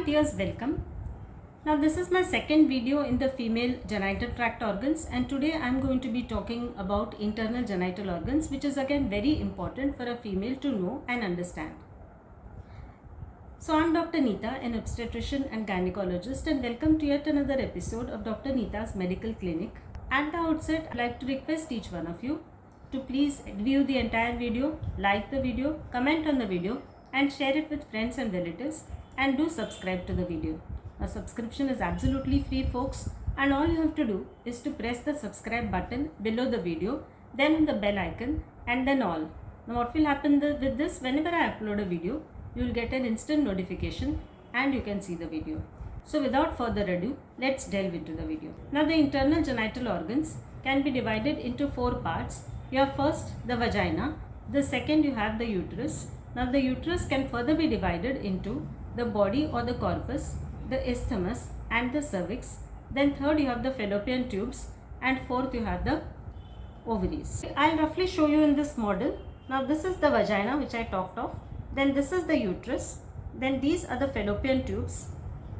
dears, welcome. Now this is my second video in the female genital tract organs, and today I am going to be talking about internal genital organs, which is again very important for a female to know and understand. So I am Dr. Neeta, an obstetrician and gynecologist, and welcome to yet another episode of Dr. Neeta's Medical Clinic. At the outset, I'd like to request each one of you to please view the entire video, like the video, comment on the video, and share it with friends and relatives, and do subscribe to the video. A subscription is absolutely free, folks, and all you have to do is to press the subscribe button below the video, then the bell icon, and then all. Now what will happen with this, whenever I upload a video, you will get an instant notification and you can see the video. So without further ado, let's delve into the video. Now the internal genital organs can be divided into four parts. You have first the vagina, the second you have the uterus. Now the uterus can further be divided into the body or the corpus, the isthmus and the cervix. Then third you have the fallopian tubes, and fourth you have the ovaries. I'll roughly show you in this model. Now this is the vagina which I talked of. Then this is the uterus. Then these are the fallopian tubes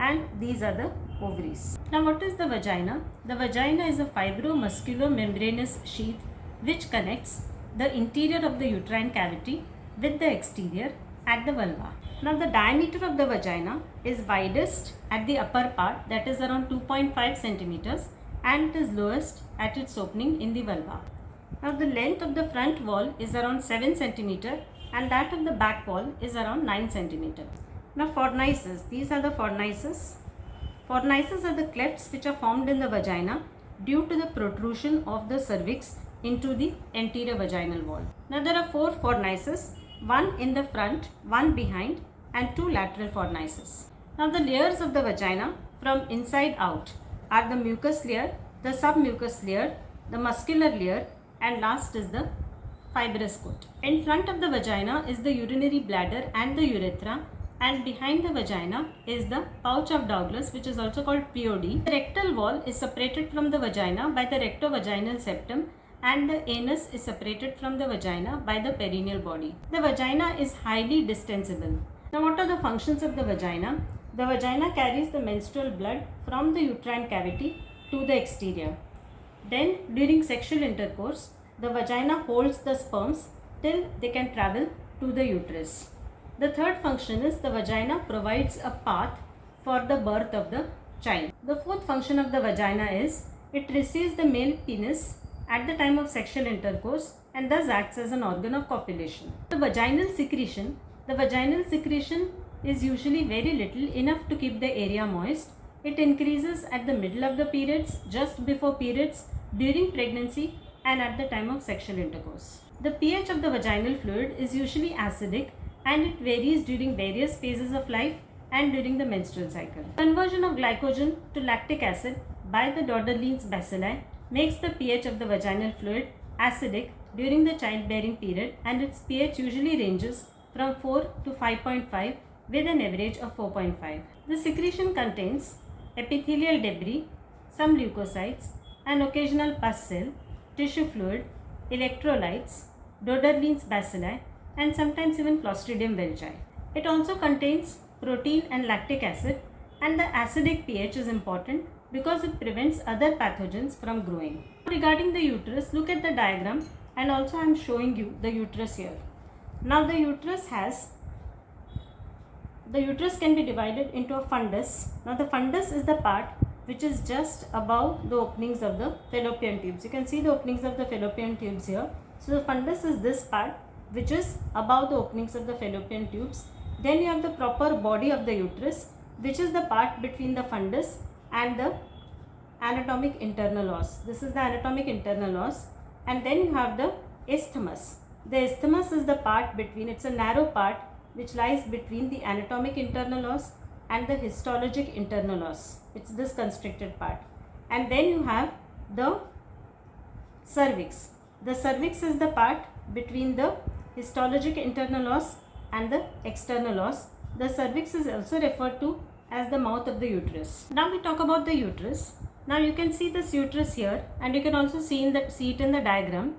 and these are the ovaries. Now what is the vagina? The vagina is a fibromuscular membranous sheath which connects the interior of the uterine cavity with the exterior at the vulva. Now the diameter of the vagina is widest at the upper part, that is around 2.5 centimeters, and it is lowest at its opening in the vulva. Now the length of the front wall is around 7 centimeter and that of the back wall is around 9 centimeter. Now fornices, these are the fornices. Fornices are the clefts which are formed in the vagina due to the protrusion of the cervix into the anterior vaginal wall. Now there are four fornices, one in the front, one behind, and two lateral fornices. Now the layers of the vagina from inside out are the mucus layer, the submucous layer, the muscular layer, and last is the fibrous coat. In front of the vagina is the urinary bladder and the urethra, and behind the vagina is the pouch of Douglas, which is also called POD. The rectal wall is separated from the vagina by the rectovaginal septum, and the anus is separated from the vagina by the perineal body. The vagina is highly distensible. Now what are the functions of the vagina? The vagina carries the menstrual blood from the uterine cavity to the exterior. Then during sexual intercourse, the vagina holds the sperms till they can travel to the uterus. The third function is the vagina provides a path for the birth of the child. The fourth function of the vagina is it receives the male penis at the time of sexual intercourse and thus acts as an organ of copulation. The vaginal secretion is usually very little, enough to keep the area moist. It increases at the middle of the periods, just before periods, during pregnancy, and at the time of sexual intercourse. The pH of the vaginal fluid is usually acidic, and it varies during various phases of life and during the menstrual cycle. Conversion of glycogen to lactic acid by the Dodderlein's bacilli makes the pH of the vaginal fluid acidic during the childbearing period, and its pH usually ranges from 4 to 5.5 with an average of 4.5. The secretion contains epithelial debris, some leukocytes, an occasional pus cell, tissue fluid, electrolytes, Dodderlein's bacilli, and sometimes even Clostridium welchi. It also contains protein and lactic acid, and the acidic pH is important because it prevents other pathogens from growing. Regarding the uterus, look at the diagram, and also I am showing you the uterus here. Now the uterus can be divided into a fundus. Now the fundus is the part which is just above the openings of the fallopian tubes. You can see the openings of the fallopian tubes here. So the fundus is this part which is above the openings of the fallopian tubes. Then you have the proper body of the uterus, which is the part between the fundus and the anatomic internal os. This is the anatomic internal os. And then you have the isthmus. The isthmus is the part between, it's a narrow part which lies between the anatomic internal os and the histologic internal os. It's this constricted part. And then you have the cervix. The cervix is the part between the histologic internal os and the external os. The cervix is also referred to as the mouth of the uterus. Now we talk about the uterus. Now you can see this uterus here, and you can also see it in the diagram.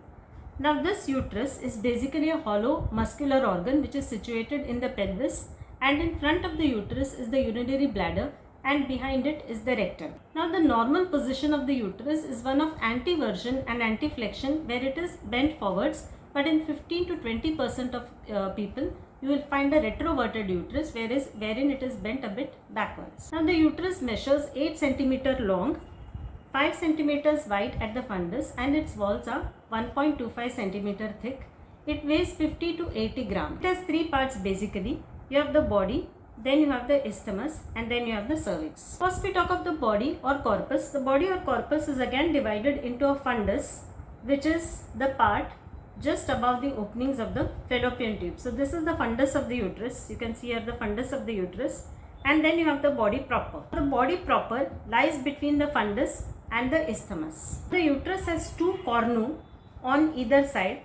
Now this uterus is basically a hollow muscular organ which is situated in the pelvis and in front of the uterus is the urinary bladder, and behind it is the rectum. Now the normal position of the uterus is one of anteversion and anteflexion, where it is bent forwards, but in 15 to 20% of people you will find a retroverted uterus, wherein it is bent a bit backwards. Now the uterus measures 8 cm long, 5 cm wide at the fundus, and its walls are 1.25 cm thick. It weighs 50 to 80 grams. It has 3 parts basically. You have the body, then you have the isthmus, and then you have the cervix. First we talk of the body or corpus. The body or corpus is again divided into a fundus, which is the part just above the openings of the fallopian tube. So this is the fundus of the uterus. You can see here the fundus of the uterus, and then you have the body proper. The body proper lies between the fundus and the isthmus. The uterus has 2 cornu on either side,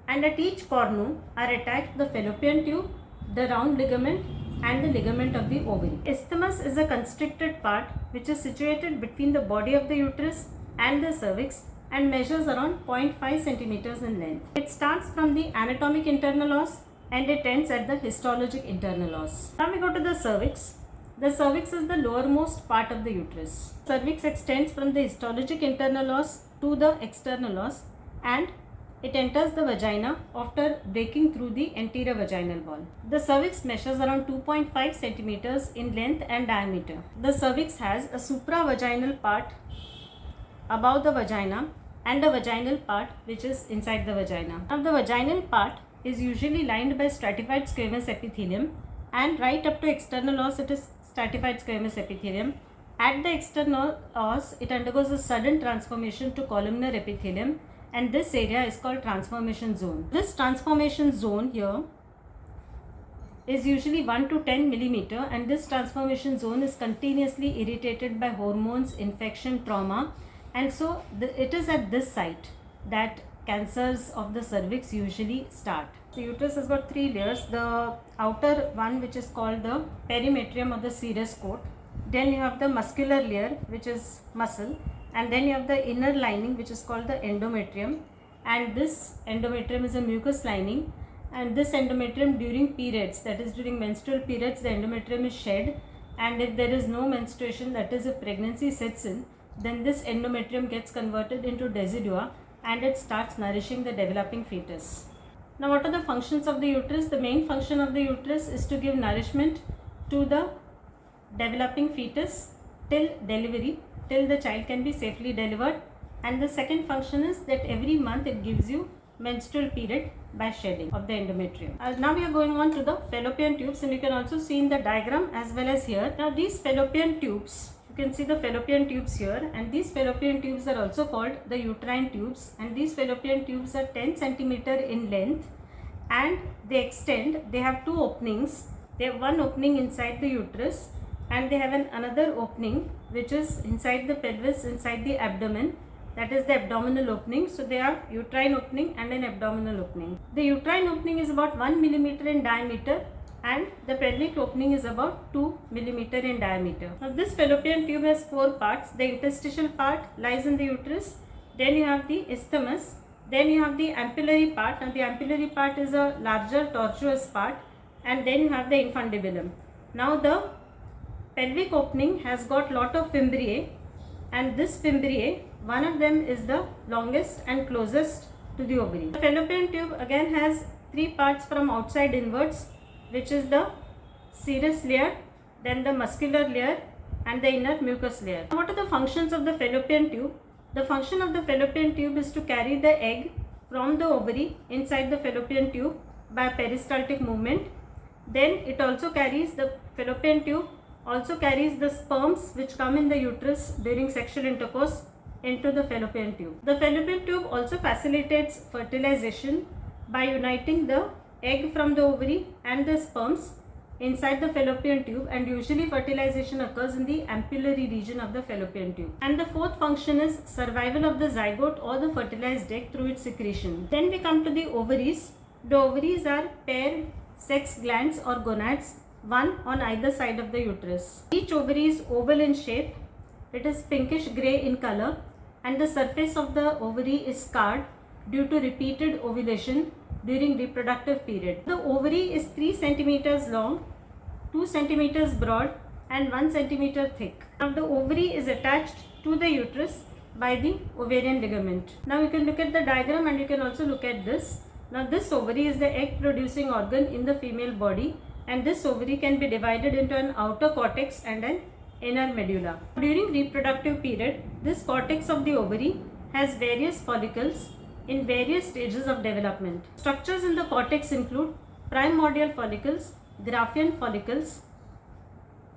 and at each cornu are attached the fallopian tube, the round ligament, and the ligament of the ovary. Isthmus is a constricted part which is situated between the body of the uterus and the cervix and measures around 0.5 centimeters in length. It starts from the anatomic internal os and it ends at the histologic internal os. Now we go to the cervix. The cervix is the lowermost part of the uterus. Cervix extends from the histologic internal os to the external os, and it enters the vagina after breaking through the anterior vaginal wall. The cervix measures around 2.5 centimeters in length and diameter. The cervix has a supravaginal part above the vagina and a vaginal part which is inside the vagina. Now the vaginal part is usually lined by stratified squamous epithelium, and right up to external os it is stratified squamous epithelium. At the external os it undergoes a sudden transformation to columnar epithelium, and this area is called transformation zone. This transformation zone here is usually 1 to 10 millimeter, and this transformation zone is continuously irritated by hormones, infection, trauma, and so it is at this site that cancers of the cervix usually start. The uterus has got 3 layers. The outer one, which is called the perimetrium or the serous coat. Then you have the muscular layer, which is muscle, and then you have the inner lining, which is called the endometrium, and this endometrium is a mucous lining, and this endometrium during periods, that is during menstrual periods, the endometrium is shed, and if there is no menstruation, that is if pregnancy sets in, then this endometrium gets converted into decidua and it starts nourishing the developing fetus. Now what are the functions of the uterus? The main function of the uterus is to give nourishment to the developing fetus till delivery, till the child can be safely delivered, and the second function is that every month it gives you menstrual period by shedding of the endometrium. Now we are going on to the fallopian tubes, and you can also see in the diagram as well as here. Now these fallopian tubes, you can see the fallopian tubes here, and these fallopian tubes are also called the uterine tubes, and these fallopian tubes are 10 centimeter in length and they extend. They have 2 openings. They have one opening inside the uterus, and they have another opening which is inside the pelvis, inside the abdomen, that is the abdominal opening. So they have uterine opening and an abdominal opening. The uterine opening is about 1 millimeter in diameter, and the pelvic opening is about 2 millimeter in diameter. Now this fallopian tube has 4 parts. The interstitial part lies in the uterus, then you have the isthmus, then you have the ampullary part. Now the ampullary part is a larger tortuous part, and then you have the infundibulum. Now the pelvic opening has got lot of fimbriae, and this fimbriae, one of them is the longest and closest to the ovary. The fallopian tube again has 3 parts from outside inwards, which is the serous layer, then the muscular layer, and the inner mucous layer. What are the functions of the fallopian tube? The function of the fallopian tube is to carry the egg from the ovary inside the fallopian tube by peristaltic movement. Then it also carries, the fallopian tube also carries the sperms which come in the uterus during sexual intercourse into the fallopian tube. The fallopian tube also facilitates fertilization by uniting the egg from the ovary and the sperms inside the fallopian tube, and usually fertilization occurs in the ampullary region of the fallopian tube. And the fourth function is survival of the zygote or the fertilized egg through its secretion. Then we come to the ovaries. The ovaries are paired sex glands or gonads, one on either side of the uterus. Each ovary is oval in shape. It is pinkish grey in color, and the surface of the ovary is scarred due to repeated ovulation during reproductive period. The ovary is 3 centimeters long 2 centimeters broad and 1 centimeter thick. Now the ovary is attached to the uterus by the ovarian ligament. Now you can look at the diagram and you can also look at this. Now this ovary is the egg producing organ in the female body, and this ovary can be divided into an outer cortex and an inner medulla. During reproductive period, this cortex of the ovary has various follicles in various stages of development. Structures in the cortex include primordial follicles, Graafian follicles,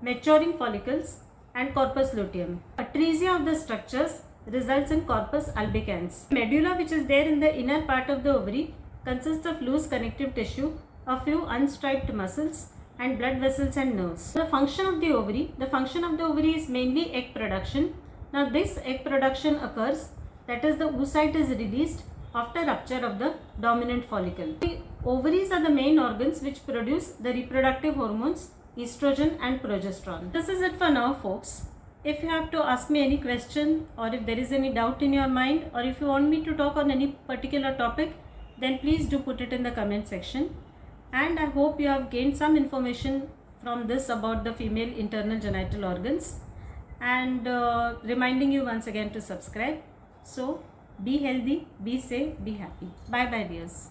maturing follicles, and corpus luteum. Atresia of the structures results in corpus albicans. Medulla, which is there in the inner part of the ovary, consists of loose connective tissue, a few unstriped muscles, and blood vessels and nerves. The function of the ovary is mainly egg production. Now this egg production occurs, that is the oocyte is released after rupture of the dominant follicle. The ovaries are the main organs which produce the reproductive hormones estrogen and progesterone. This is it for now, folks. If you have to ask me any question, or if there is any doubt in your mind, or if you want me to talk on any particular topic, then please do put it in the comment section. And I hope you have gained some information from this about the female internal genital organs, and reminding you once again to subscribe. So be healthy, be safe, be happy. Bye bye, dears.